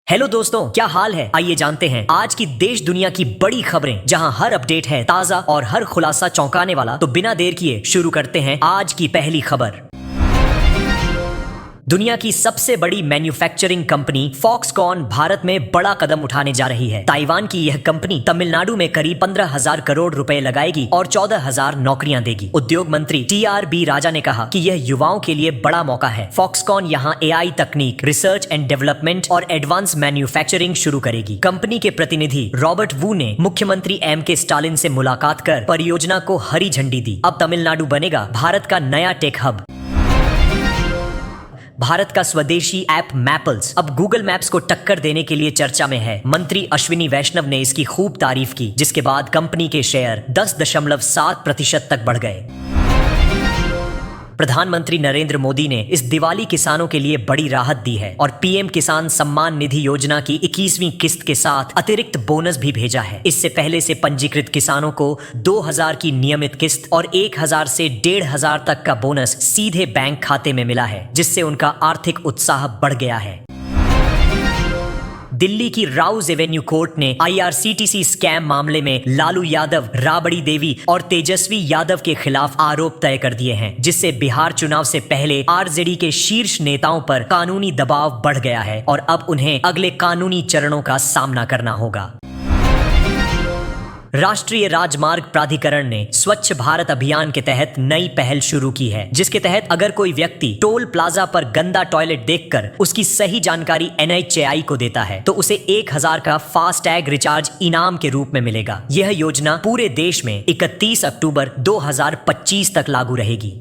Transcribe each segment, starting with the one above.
Hello दोस्तों, क्या हाल है। आइए जानते हैं आज की देश दुनिया की बड़ी खबरें, जहां हर अपडेट है ताजा और हर खुलासा चौंकाने वाला। तो बिना देर किए शुरू करते हैं आज की पहली खबर। दुनिया की सबसे बड़ी मैन्युफैक्चरिंग कंपनी फॉक्सकॉन भारत में बड़ा कदम उठाने जा रही है। ताइवान की यह कंपनी तमिलनाडु में करीब 15,000 करोड़ रुपए लगाएगी और 14,000 नौकरियां देगी। उद्योग मंत्री TRB राजा ने कहा कि यह युवाओं के लिए बड़ा मौका है। फॉक्सकॉन यहां AI तकनीक, रिसर्च एंड डेवलपमेंट और एडवांस मैन्युफैक्चरिंग शुरू करेगी। कंपनी के प्रतिनिधि रॉबर्ट वू ने मुख्यमंत्री MK स्टालिन से मुलाकात कर परियोजना को हरी झंडी दी। अब तमिलनाडु बनेगा भारत का नया टेक हब। भारत का स्वदेशी ऐप मैपल्स अब गूगल मैप्स को टक्कर देने के लिए चर्चा में है। मंत्री अश्विनी वैष्णव ने इसकी खूब तारीफ की, जिसके बाद कंपनी के शेयर 10.7% तक बढ़ गए। प्रधानमंत्री नरेंद्र मोदी ने इस दिवाली किसानों के लिए बड़ी राहत दी है और PM किसान सम्मान निधि योजना की 21वीं किस्त के साथ अतिरिक्त बोनस भी भेजा है। इससे पहले से पंजीकृत किसानों को 2,000 की नियमित किस्त और 1,000 से 1,500 तक का बोनस सीधे बैंक खाते में मिला है, जिससे उनका आर्थिक उत्साह बढ़ गया है। दिल्ली की राउज एवेन्यू कोर्ट ने IRCTC स्कैम मामले में लालू यादव, राबड़ी देवी और तेजस्वी यादव के खिलाफ आरोप तय कर दिए हैं, जिससे बिहार चुनाव से पहले RJD के शीर्ष नेताओं पर कानूनी दबाव बढ़ गया है और अब उन्हें अगले कानूनी चरणों का सामना करना होगा। राष्ट्रीय राजमार्ग प्राधिकरण ने स्वच्छ भारत अभियान के तहत नई पहल शुरू की है, जिसके तहत अगर कोई व्यक्ति टोल प्लाजा पर गंदा टॉयलेट देखकर उसकी सही जानकारी NHAI को देता है तो उसे 1,000 का फास्टैग रिचार्ज इनाम के रूप में मिलेगा। यह योजना पूरे देश में 31 अक्टूबर 2025 तक लागू रहेगी।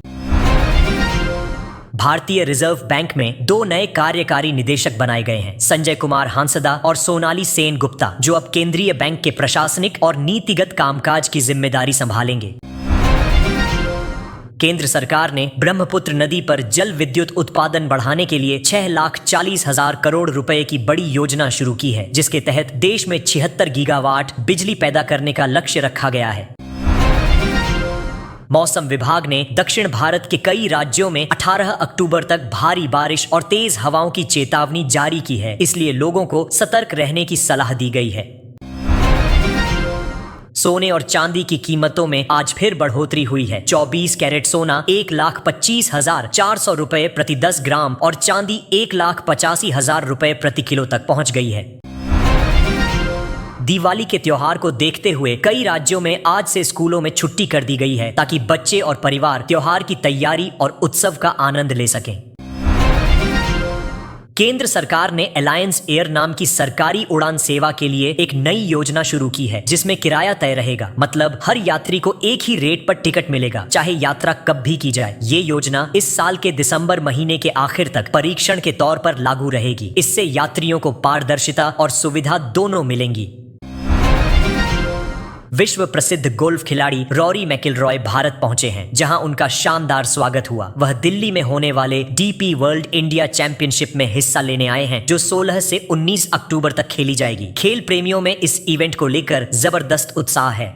भारतीय रिजर्व बैंक में 2 नए कार्यकारी निदेशक बनाए गए हैं, संजय कुमार हांसदा और सोनाली सेन गुप्ता, जो अब केंद्रीय बैंक के प्रशासनिक और नीतिगत कामकाज की जिम्मेदारी संभालेंगे। केंद्र सरकार ने ब्रह्मपुत्र नदी पर जल विद्युत उत्पादन बढ़ाने के लिए 6,40,000 करोड़ रुपए की बड़ी योजना शुरू की है, जिसके तहत देश में 76 गीगावाट बिजली पैदा करने का लक्ष्य रखा गया है। मौसम विभाग ने दक्षिण भारत के कई राज्यों में 18 अक्टूबर तक भारी बारिश और तेज हवाओं की चेतावनी जारी की है, इसलिए लोगों को सतर्क रहने की सलाह दी गई है। सोने और चांदी की कीमतों में आज फिर बढ़ोतरी हुई है। 24 कैरेट सोना 1,25,400 रुपए प्रति 10 ग्राम और चांदी 1,85,000 रुपए प्रति किलो तक पहुंच गई है। दिवाली के त्योहार को देखते हुए कई राज्यों में आज से स्कूलों में छुट्टी कर दी गई है, ताकि बच्चे और परिवार त्योहार की तैयारी और उत्सव का आनंद ले सकें। केंद्र सरकार ने अलायंस एयर नाम की सरकारी उड़ान सेवा के लिए एक नई योजना शुरू की है, जिसमें किराया तय रहेगा। मतलब हर यात्री को एक ही रेट पर टिकट मिलेगा, चाहे यात्रा कब भी की जाए। ये योजना इस साल के दिसंबर महीने के आखिर तक परीक्षण के तौर पर लागू रहेगी। इससे यात्रियों को पारदर्शिता और सुविधा दोनों मिलेंगी। विश्व प्रसिद्ध गोल्फ खिलाड़ी रॉरी मैकिलरॉय भारत पहुंचे हैं, जहां उनका शानदार स्वागत हुआ। वह दिल्ली में होने वाले DP वर्ल्ड इंडिया चैंपियनशिप में हिस्सा लेने आए हैं, जो 16 से 19 अक्टूबर तक खेली जाएगी। खेल प्रेमियों में इस इवेंट को लेकर जबरदस्त उत्साह है।